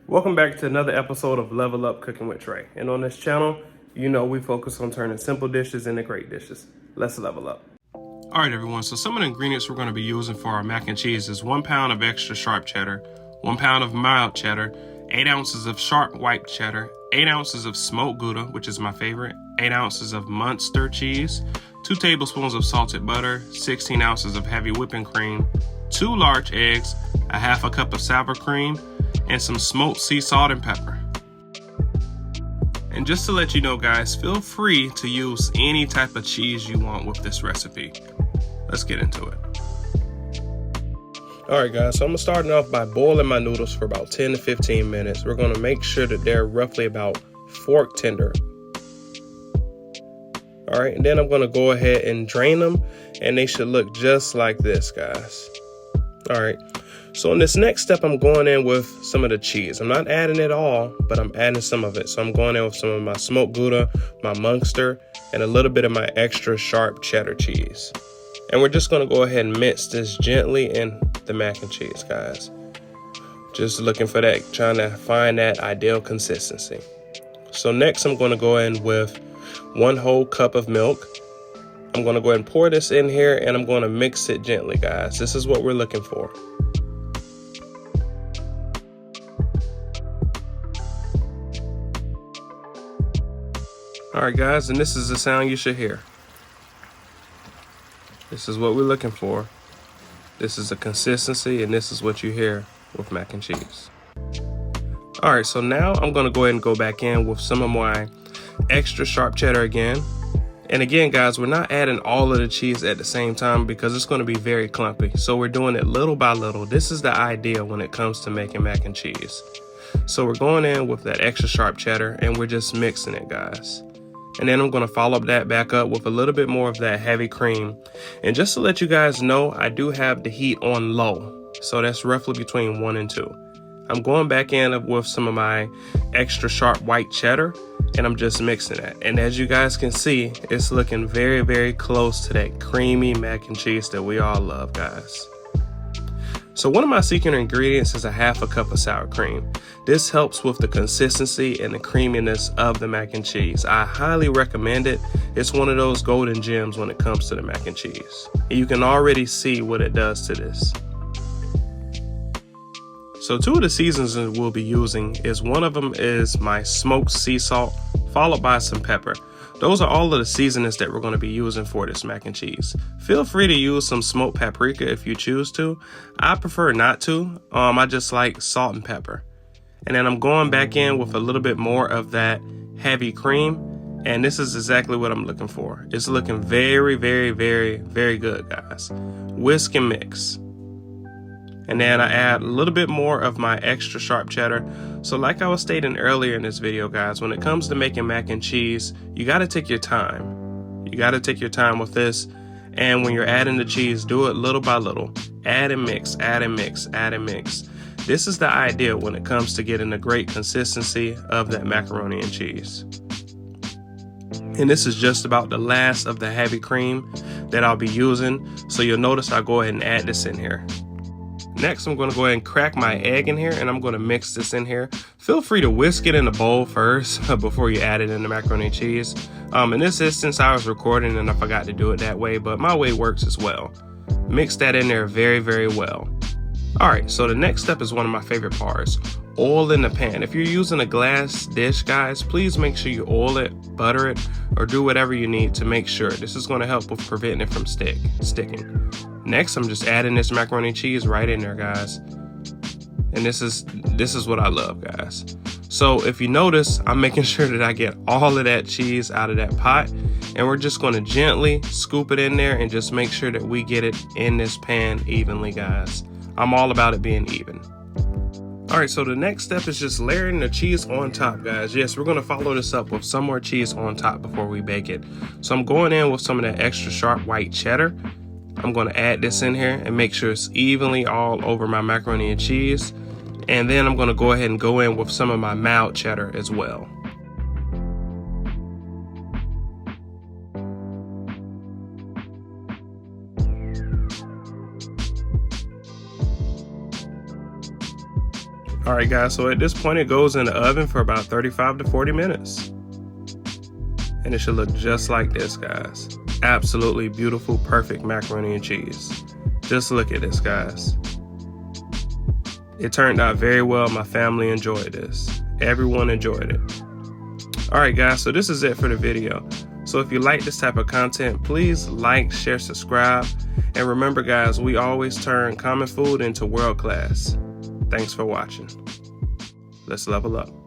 Welcome back to another episode of Level Up Cooking with Trey. And on this channel, you know we focus on turning simple dishes into great dishes. Let's level up. All right, everyone. So some of the ingredients we're going to be using for our mac and cheese is 1 pound of extra sharp cheddar, 1 pound of mild cheddar, 8 ounces of sharp white cheddar, 8 ounces of smoked Gouda, which is my favorite, 8 ounces of Munster cheese, 2 tablespoons of salted butter, 16 ounces of heavy whipping cream, 2 large eggs, a half a cup of sour cream, and some smoked sea salt and pepper. And just to let you know, guys, feel free to use any type of cheese you want with this recipe. Let's get into it. All right, guys, so I'm starting off by boiling my noodles for about 10 to 15 minutes. We're going to make sure that they're roughly about fork tender. All right, and then I'm going to go ahead and drain them, and they should look just like this, guys. All right. So in this next step, I'm going in with some of the cheese. I'm not adding it all, but I'm adding some of it. So I'm going in with some of my smoked Gouda, my Munster, and a little bit of my extra sharp cheddar cheese. And we're just going to go ahead and mix this gently in the mac and cheese, guys. Just looking for that, trying to find that ideal consistency. So next, I'm going to go in with 1 whole cup of milk. I'm going to go ahead and pour this in here, and I'm going to mix it gently, guys. This is what we're looking for. All right, guys, and this is the sound you should hear. This is what we're looking for. This is the consistency, and this is what you hear with mac and cheese. All right, so now I'm gonna go ahead and go back in with some of my extra sharp cheddar again. And again, guys, we're not adding all of the cheese at the same time because it's gonna be very clumpy. So we're doing it little by little. This is the idea when it comes to making mac and cheese. So we're going in with that extra sharp cheddar, and we're just mixing it, guys. And then I'm going to follow that back up with a little bit more of that heavy cream. And just to let you guys know, I do have the heat on low. So that's roughly between 1 and 2. I'm going back in with some of my extra sharp white cheddar, and I'm just mixing that. And as you guys can see, it's looking very, very close to that creamy mac and cheese that we all love, guys. So one of my secret ingredients is a half a cup of sour cream. This helps with the consistency and the creaminess of the mac and cheese. I highly recommend it. It's one of those golden gems when it comes to the mac and cheese. You can already see what it does to this. So 2 of the seasonings we'll be using is, one of them is my smoked sea salt, followed by some pepper. Those are all of the seasonings that we're going to be using for this mac and cheese. Feel free to use some smoked paprika if you choose to. I prefer not to. I just like salt and pepper. And then I'm going back in with a little bit more of that heavy cream. And this is exactly what I'm looking for. It's looking very, very, very, very good, guys. Whisk and mix. And then I add a little bit more of my extra sharp cheddar. So like I was stating earlier in this video, guys, when it comes to making mac and cheese, you got to take your time. You got to take your time with this. And when you're adding the cheese, do it little by little. Add and mix, add and mix, add and mix. This is the idea when it comes to getting a great consistency of that macaroni and cheese. And this is just about the last of the heavy cream that I'll be using. So you'll notice I'll go ahead and add this in here. Next, I'm going to go ahead and crack my egg in here, and I'm going to mix this in here. Feel free to whisk it in a bowl first before you add it in the macaroni and cheese. In this instance, I was recording and I forgot to do it that way, but my way works as well. Mix that in there very, very well. All right, so the next step is one of my favorite parts. Oil in the pan. If you're using a glass dish, guys, please make sure you oil it, butter it, or do whatever you need to make sure. This is going to help with preventing it from sticking. Next, I'm just adding this macaroni and cheese right in there, guys. And this is what I love, guys. So if you notice, I'm making sure that I get all of that cheese out of that pot. And we're just going to gently scoop it in there and just make sure that we get it in this pan evenly, guys. I'm all about it being even. All right, so the next step is just layering the cheese on top, guys. Yes, we're going to follow this up with some more cheese on top before we bake it. So I'm going in with some of that extra sharp white cheddar. I'm going to add this in here and make sure it's evenly all over my macaroni and cheese. And then I'm going to go ahead and go in with some of my mild cheddar as well. Alright guys, so at this point it goes in the oven for about 35 to 40 minutes. And it should look just like this, guys. Absolutely beautiful, perfect macaroni and cheese. Just look at this, guys. It turned out very well. My family enjoyed this. Everyone enjoyed it. Alright guys, so this is it for the video. So if you like this type of content, please like, share, subscribe. And remember guys, we always turn common food into world class. Thanks for watching. Let's level up.